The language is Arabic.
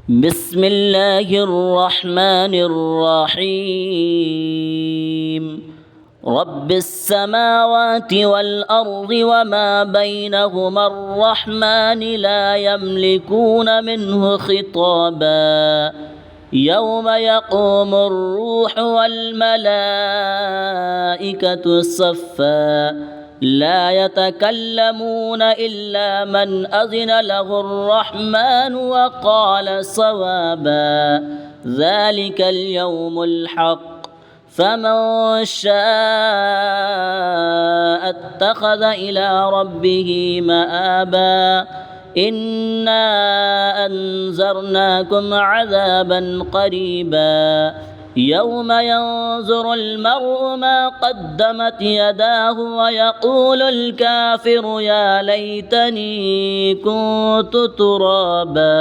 بسم الله الرحمن الرحيم رب السماوات والأرض وما بينهما الرحمن لا يملكون منه خطابا يوم يقوم الروح والملائكة صفا لا يتكلمون إلا من أذن له الرحمن وقال صوابا ذلك اليوم الحق فمن شاء اتخذ إلى ربه مآبا إنا أنذرناكم عذابا قريبا يوم ينظر المرء ما قدمت يداه ويقول الكافر يا ليتني كنت ترابا.